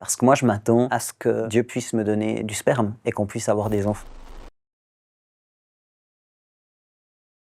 Parce que moi, je m'attends à ce que Dieu puisse me donner du sperme et qu'on puisse avoir des enfants.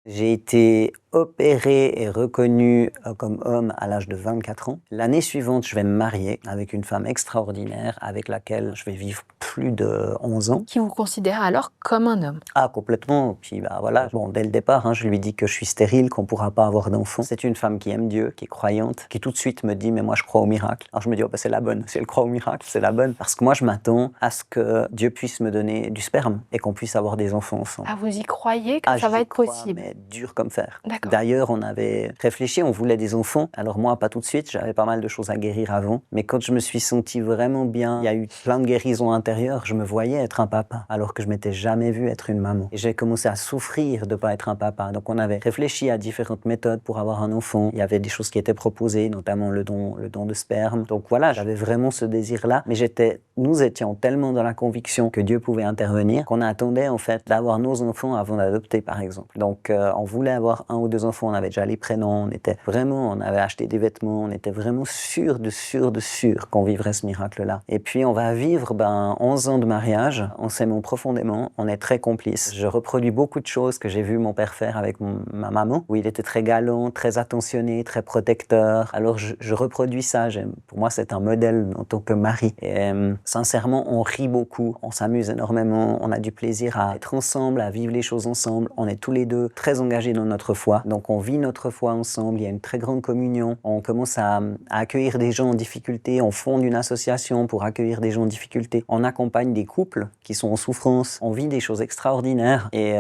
J'ai été opéré et reconnu comme homme à l'âge de 24 ans. L'année suivante, je vais me marier avec une femme extraordinaire avec laquelle je vais vivre plus de 11 ans. Qui vous considère alors comme un homme. Ah, complètement. Puis bah voilà, bon, dès le départ, je lui dis que je suis stérile, qu'on ne pourra pas avoir d'enfant. C'est une femme qui aime Dieu, qui est croyante, qui tout de suite me dit « mais moi je crois au miracle ». Alors je me dis « oh, bah, c'est la bonne, si elle croit au miracle, c'est la bonne ». Parce que moi je m'attends à ce que Dieu puisse me donner du sperme et qu'on puisse avoir des enfants ensemble. Ah, vous y croyez que ça va être possible? Mais dur comme fer. D'accord. D'ailleurs, on avait réfléchi, on voulait des enfants. Alors moi, pas tout de suite, j'avais pas mal de choses à guérir avant. Mais quand je me suis senti vraiment bien, il y a eu plein de guérisons intérieures, je me voyais être un papa, alors que je m'étais jamais vu être une maman. Et j'ai commencé à souffrir de pas être un papa. Donc on avait réfléchi à différentes méthodes pour avoir un enfant. Il y avait des choses qui étaient proposées, notamment le don de sperme. Donc voilà, j'avais vraiment ce désir-là. Mais nous étions tellement dans la conviction que Dieu pouvait intervenir qu'on attendait en fait d'avoir nos enfants avant d'adopter, par exemple. Donc on voulait avoir 1 ou 2 enfants, on avait déjà les prénoms, on avait acheté des vêtements, on était vraiment sûr qu'on vivrait ce miracle-là. Et puis on va vivre 11 ans de mariage, on s'aime profondément, on est très complices. Je reproduis beaucoup de choses que j'ai vu mon père faire avec ma maman, où il était très galant, très attentionné, très protecteur. Alors je reproduis ça, pour moi c'est un modèle en tant que mari. Et sincèrement, on rit beaucoup, on s'amuse énormément, on a du plaisir à être ensemble, à vivre les choses ensemble. On est tous les deux très engagés dans notre foi, donc on vit notre foi ensemble, il y a une très grande communion. On commence à accueillir des gens en difficulté, on fonde une association pour accueillir des gens en difficulté. On accompagne des couples qui sont en souffrance, on vit des choses extraordinaires et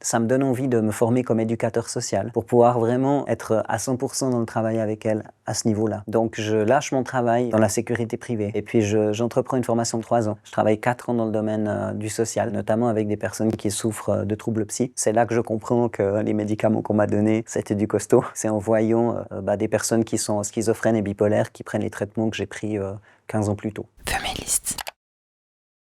ça me donne envie de me former comme éducateur social pour pouvoir vraiment être à 100% dans le travail avec elle à ce niveau-là. Donc je lâche mon travail dans la sécurité privée et puis j'entreprends une formation de 3 ans. Je travaille 4 ans dans le domaine du social, notamment avec des personnes qui souffrent de troubles psy. C'est là que je comprends que les médicaments qu'on m'a donnés, c'était du costaud. C'est en voyant des personnes qui sont schizophrènes et bipolaires qui prennent les traitements que j'ai pris 15 ans plus tôt. Feministe.